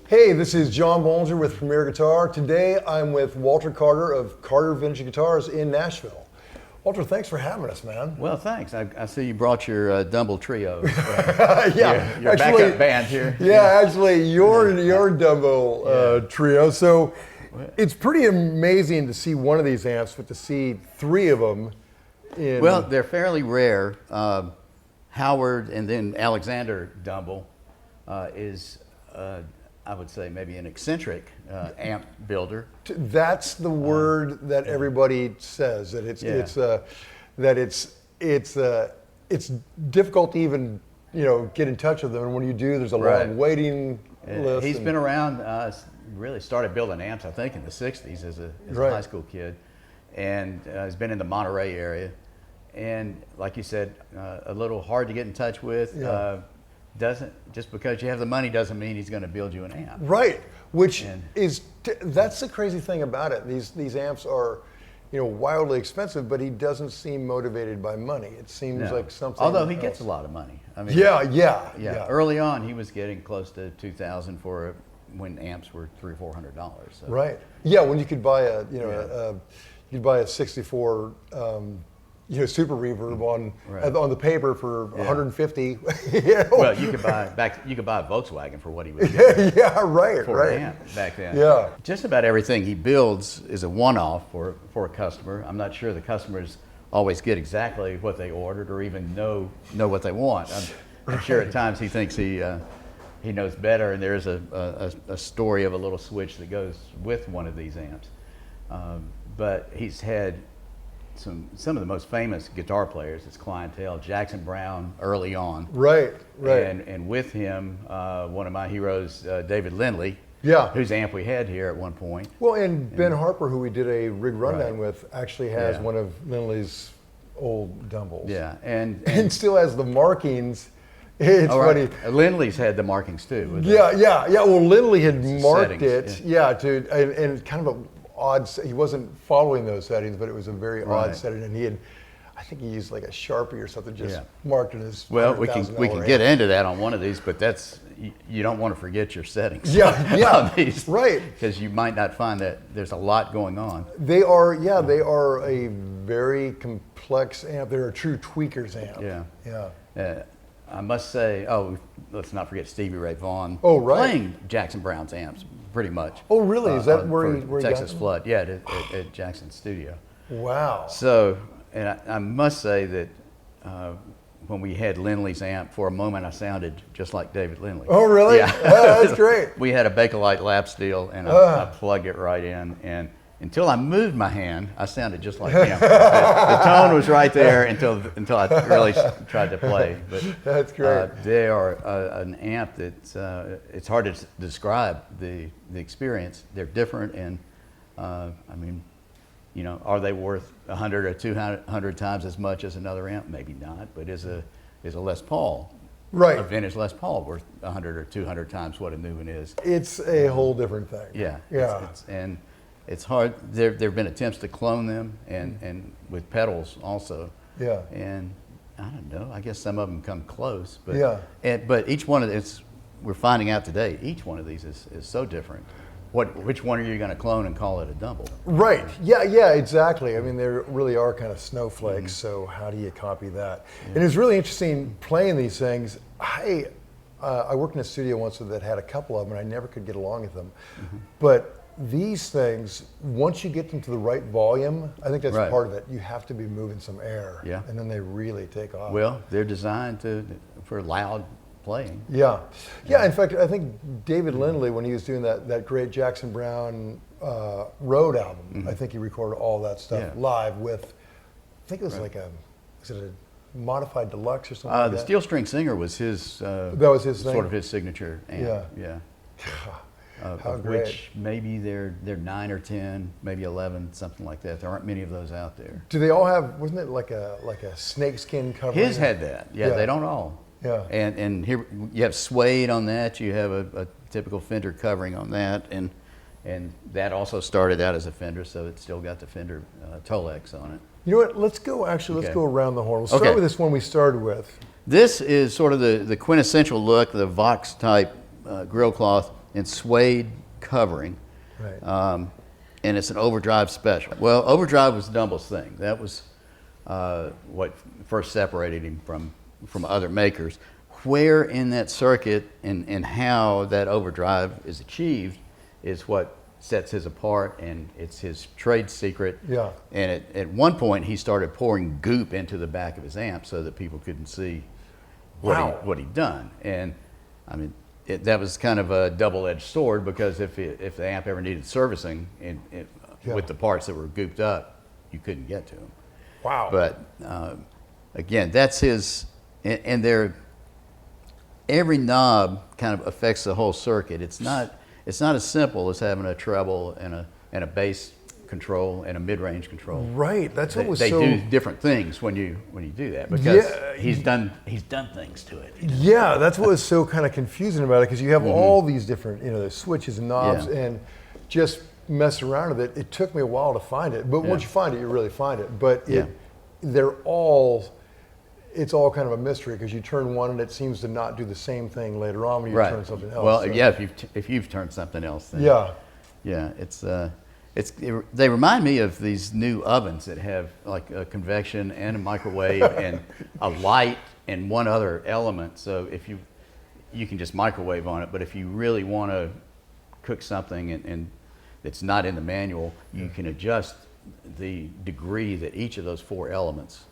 Hey, this is John Bollinger with Premier Guitar. Today I'm with Walter Carter of Carter Vintage Guitars in Nashville. Walter, thanks for having us, man. Well, thanks. I see you brought your Dumble trio. Yeah, your backup band here. Yeah, actually, your Dumble trio. So it's pretty amazing to see one of these amps, but to see three of them. Well, they're fairly rare. Howard and then Alexander Dumble is, I would say, maybe an eccentric amp builder. That's the word that everybody says, that it's difficult to even get in touch with them, and when you do, there's a long waiting list. He's been around. Really started building amps, I think, in the '60s as a high school kid, and has been in the Monterey area. And like you said, a little hard to get in touch with. Yeah. Just because you have the money doesn't mean he's going to build you an amp. Right, that's the crazy thing about it. These amps are, wildly expensive, but he doesn't seem motivated by money. It seems like something. Although he gets a lot of money. I mean, yeah. Early on, he was getting close to $2,000 for when amps were $300 or $400. So. Right. Yeah, when you could buy a you could buy a '64 super reverb on Right. on the paper for Yeah. 150. Well, you could buy a Volkswagen for what he was getting Yeah, right, for right. an amp back then. Yeah. Just about everything he builds is a one-off for a customer. I'm not sure the customers always get exactly what they ordered or even know what they want. I'm sure at times he thinks he knows better, and there's a story of a little switch that goes with one of these amps. But he's had some of the most famous guitar players, his clientele, Jackson Browne early on. Right, right. And with him, one of my heroes, David Lindley, Yeah. whose amp we had here at one point. Well, and Ben Harper, who we did a rig rundown Right. with, actually has Yeah. one of Lindley's old Dumbles. Yeah, And still has the markings. It's all funny. right. Lindley's had the markings too. with Yeah, yeah, yeah. Well, Lindley had marked settings, it, and kind of a odd. He wasn't following those settings, but it was a very odd Right. setting, and I think he used like a Sharpie or something, just Yeah. marked in his. Well, we can $100,000 get amp. into that on one of these, but you don't want to forget your settings. Yeah, yeah, on these, right. Because you might not find that there's a lot going on. They are a very complex amp. They're a true tweakers amp. Yeah. Yeah. I must say, let's not forget Stevie Ray Vaughan. Oh, right. Playing Jackson Browne's amps, pretty much. Oh, really? Is that where for he got Texas them? Flood? Yeah, at Jackson's studio. Wow. So, and I must say that when we had Lindley's amp, for a moment I sounded just like David Lindley. Oh, really? Yeah. Oh, that's great. We had a Bakelite lap steel, and I plugged it right in, and until I moved my hand, I sounded just like him. The tone was right there until I really tried to play. But That's great. they are an amp that it's hard to describe the experience. They're different, and I mean, are they worth 100 or 200 times as much as another amp? Maybe not, but is a Les Paul, Right. a vintage Les Paul, worth 100 or 200 times what a new one is? It's a whole different thing. Yeah. Yeah. And it's hard. There have been attempts to clone them, and with pedals also. Yeah. And I don't know. I guess some of them come close. But Yeah. But each one of we're finding out today. Each one of these is so different. Which one are you going to clone and call it a Dumble? Right. Yeah, exactly. I mean, there really are kind of snowflakes, so how do you copy that? And it's really interesting playing these things. I worked in a studio once that had a couple of them, and I never could get along with them. But these things, once you get them to the right volume, I think that's Right. part of it. You have to be moving some air, Yeah. and then they really take off. Well, they're designed for loud playing. Yeah. In fact, I think David Lindley, when he was doing that great Jackson Browne Road album, I think he recorded all that stuff Yeah. live with, I think it was like was it a modified deluxe or something like The that? Steel String Singer was his. That was his thing? Sort of his signature amp. Yeah. Of How great. which maybe they're 9 or 10, maybe 11, something like that. There aren't many of those out there. Do they all have, wasn't it like a snakeskin covering? His had that. Yeah, Yeah. they don't all. Yeah. And here you have suede on that. You have a typical Fender covering on that, and that also started out as a Fender, so it's still got the Fender Tolex on it. You know what, let's go Okay. around the horn. We'll start Okay. with this one we started with. This is sort of the quintessential look, the Vox type grill cloth and suede covering. Right. And it's an Overdrive special. Well, Overdrive was Dumble's thing. That was what first separated him from other makers. Where in that circuit and how that Overdrive is achieved is what sets his apart, and it's his trade secret. Yeah. And at one point, he started pouring goop into the back of his amp so that people couldn't see what he'd done. And I mean, that was kind of a double-edged sword, because if the amp ever needed servicing with the parts that were gooped up, you couldn't get to them. Wow. But again, that's his, and every knob kind of affects the whole circuit. It's not as simple as having a treble and a bass control and a mid-range control. Right. That's what was They so. do different things when you do that, because Yeah. he's done things to it. Yeah, that's what was so kind of confusing about it, because you have all these different, the switches and knobs, Yeah. and just mess around with it. It took me a while to find it, but once Yeah. you find it, you really find it. But Yeah. it's all kind of a mystery, because you turn one and it seems to not do the same thing later on when you Right. turn something else. Well, so- yeah, if you've turned something else, then Yeah. yeah, it's They remind me of these new ovens that have like a convection and a microwave and a light and one other element. So if you can just microwave on it, but if you really want to cook something and it's not in the manual, you can adjust the degree that each of those 4 elements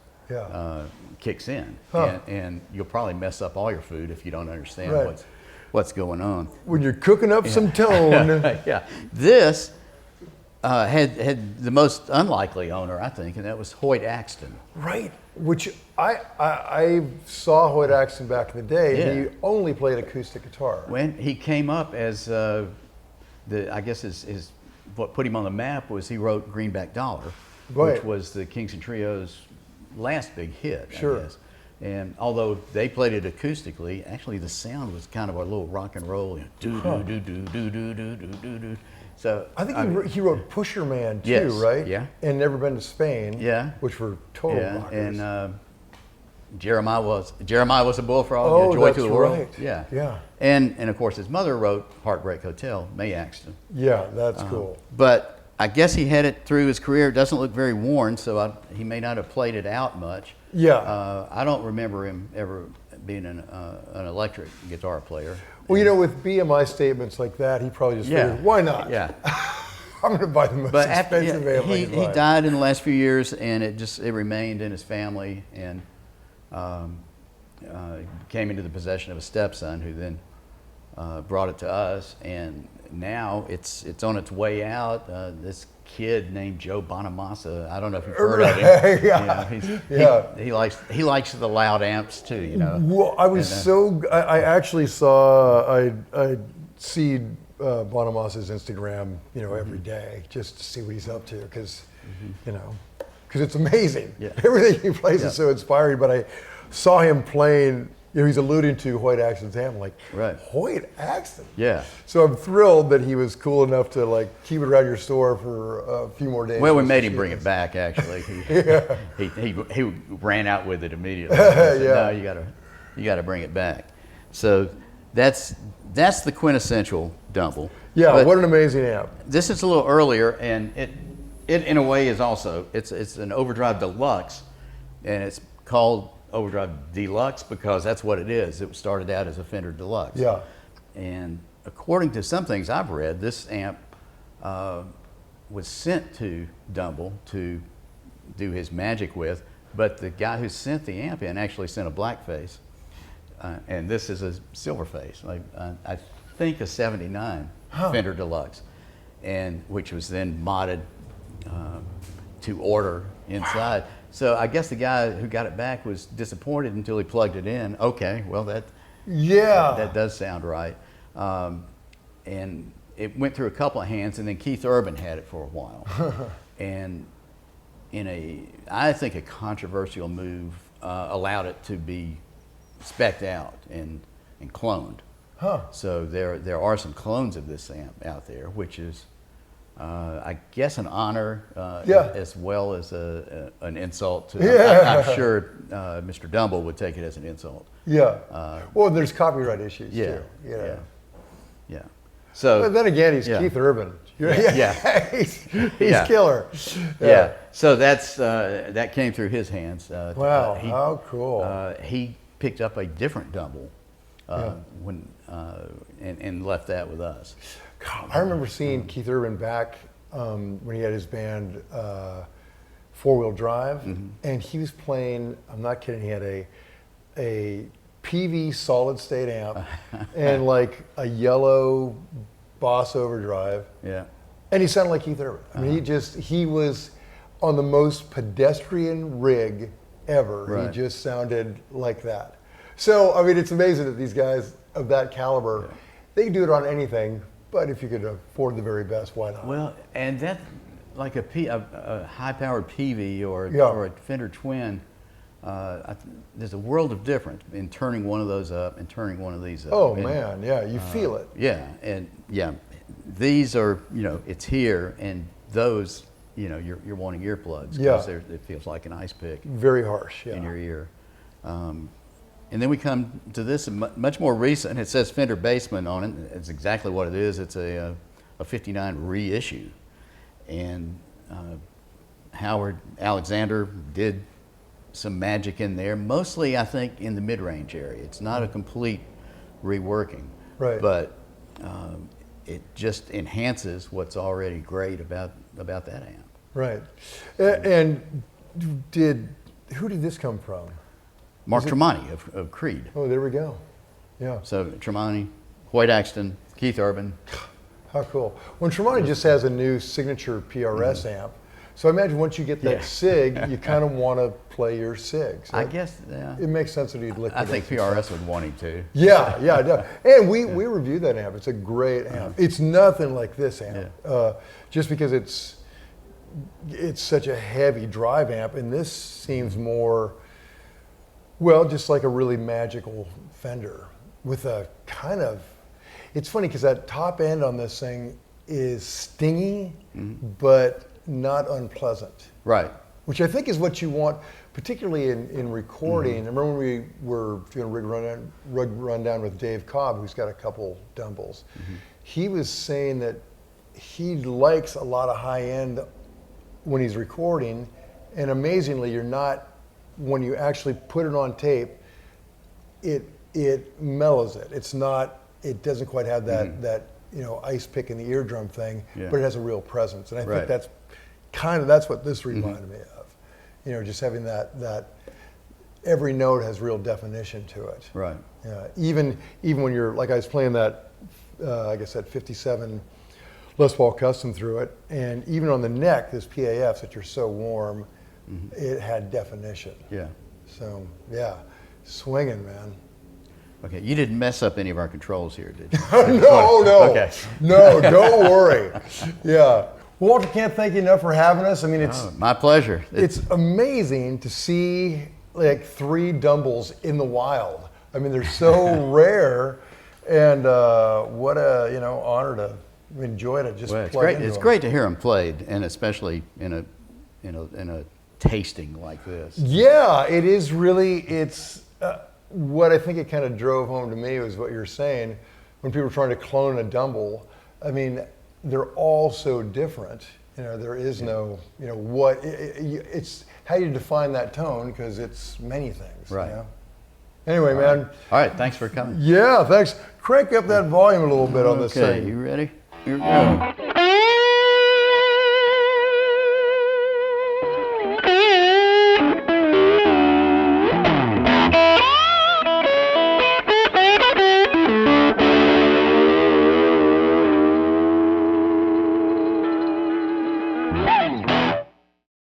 kicks in, and you'll probably mess up all your food if you don't understand what's going on. When you're cooking up some tone. Yeah, this had the most unlikely owner, I think, and that was Hoyt Axton. Right, which I saw Hoyt Axton back in the day. Yeah. He only played acoustic guitar. When he came up as I guess his what put him on the map was he wrote Greenback Dollar, which was the Kingston Trio's last big hit, I guess. And although they played it acoustically, actually the sound was kind of a little rock and roll, do do do do do do do do do. So I think he wrote Pusher Man too, right? Yeah. And Never Been to Spain. Yeah. Which were total rockers. And Jeremiah was a Bullfrog. Oh, Joy that's to the World. right. Yeah. Yeah. And of course his mother wrote Heartbreak Hotel, Mae Axton. Yeah, that's cool. But I guess he had it through his career. It doesn't look very worn, so he may not have played it out much. Yeah. I don't remember him ever being an electric guitar player. Well, you know, with BMI statements like that, he probably just figured, why not? Yeah. I'm going to buy the most expensive amp I can he buy. died in the last few years, and it remained in his family, and came into the possession of a stepson, who then brought it to us, and now it's on its way out. This kid named Joe Bonamassa, I don't know if you've heard of him. He likes the loud amps too, you know. Well, I was I actually saw, I see Bonamassa's Instagram, you know, every day just to see what he's up to, because, you know, because it's amazing. Yeah. Everything he plays is so inspiring, but I saw him playing. You know, he's alluding to Hoyt Axton's amp. I'm like, Hoyt Axton? Yeah. So I'm thrilled that he was cool enough to like keep it around your store for a few more days. Well, we made him bring it back, actually. He ran out with it immediately. Said, no, you gotta bring it back. So that's the quintessential Dumble. Yeah, but what an amazing amp. this is a little earlier, and it in a way is also it's an Overdrive Deluxe, and it's called Overdrive Deluxe because that's what it is. It started out as a Fender Deluxe. Yeah. And according to some things I've read, this amp was sent to Dumble to do his magic with, but the guy who sent the amp in actually sent a black face, and this is a silver face. Like I think a '79 Fender Deluxe, and which was then modded to order inside. So I guess the guy who got it back was disappointed until he plugged it in. Okay, well that does sound right. And it went through a couple of hands, and then Keith Urban had it for a while. And in I think a controversial move, allowed it to be spec'd out and cloned. So there are some clones of this amp out there, which is I guess an honor as well as an insult to. I'm sure Mr. Dumble would take it as an insult. Yeah. Well, there's copyright issues too. You know. Yeah. So But then again, he's Keith Urban. He's killer. Yeah. So that came through his hands. Wow. How cool. He picked up a different Dumble when and left that with us. I remember seeing Keith Urban back when he had his band Four Wheel Drive, and he was playing. I'm not kidding. He had a PV solid state amp and like a yellow Boss Overdrive. Yeah. And he sounded like Keith Urban. I mean, he was on the most pedestrian rig ever. Right. He just sounded like that. So I mean, it's amazing that these guys of that caliber, they can do it on anything. But if you could afford the very best, why not? Well, and that, like a high-powered PV or a Fender Twin, there's a world of difference in turning one of those up and turning one of these up. Oh man, yeah, you feel it. Yeah, and these are, it's here, and those, you're wanting earplugs because it feels like an ice pick. Very harsh, in your ear. And then we come to this much more recent. It says Fender Bassman on it. It's exactly what it is. It's a '59 reissue, and Howard Alexander did some magic in there, mostly I think in the mid-range area. It's not a complete reworking, Right. but it just enhances what's already great about that amp. Right. And who did this come from? Mark Tremonti of Creed. Oh, there we go. Yeah. So Tremonti, Hoyt Axton, Keith Urban. How cool. When Tremonti just has a new signature PRS amp, so I imagine once you get that Yeah. SIG, you kind of want to play your SIG. So I guess, yeah. it makes sense that you'd liquidate. I think some PRS stuff. would want him to. Yeah, yeah, and we reviewed that amp. It's a great amp. It's nothing like this amp, just because it's such a heavy drive amp, and this seems more, well, just like a really magical Fender with a kind of. It's funny because that top end on this thing is stingy, but not unpleasant. Right. Which I think is what you want, particularly in recording. I remember when we were doing Rig Rundown with Dave Cobb, who's got a couple Dumbles. He was saying that he likes a lot of high end when he's recording, and amazingly, you're not, when you actually put it on tape, it mellows it. It's not, it doesn't quite have that ice pick in the eardrum thing, but it has a real presence. And I think that's that's what this reminded me of. Just having that every note has real definition to it. Right. Yeah. Even when you're, like I was playing that, I guess that 57 Les Paul Custom through it, and even on the neck, this PAFs that you're so warm, it had definition. Yeah. So yeah, swinging, man. Okay, you didn't mess up any of our controls here, did you? No. Okay. No, don't worry. Yeah. Walter, can't thank you enough for having us. I mean, it's my pleasure. It's amazing to see like 3 Dumbles in the wild. I mean, they're so rare, and what a honor to enjoy it. Just Well, it's plug great. into It's them. great to hear them played, and especially in a tasting like this. Yeah, it is really. It's what I think it kind of drove home to me was what you're saying when people are trying to clone a Dumble. I mean, they're all so different. There is no, it's how you define that tone because it's many things. Right. Anyway, man. All right, thanks for coming. Yeah, thanks. Crank up that volume a little bit on this Okay, thing. you ready? Here we go.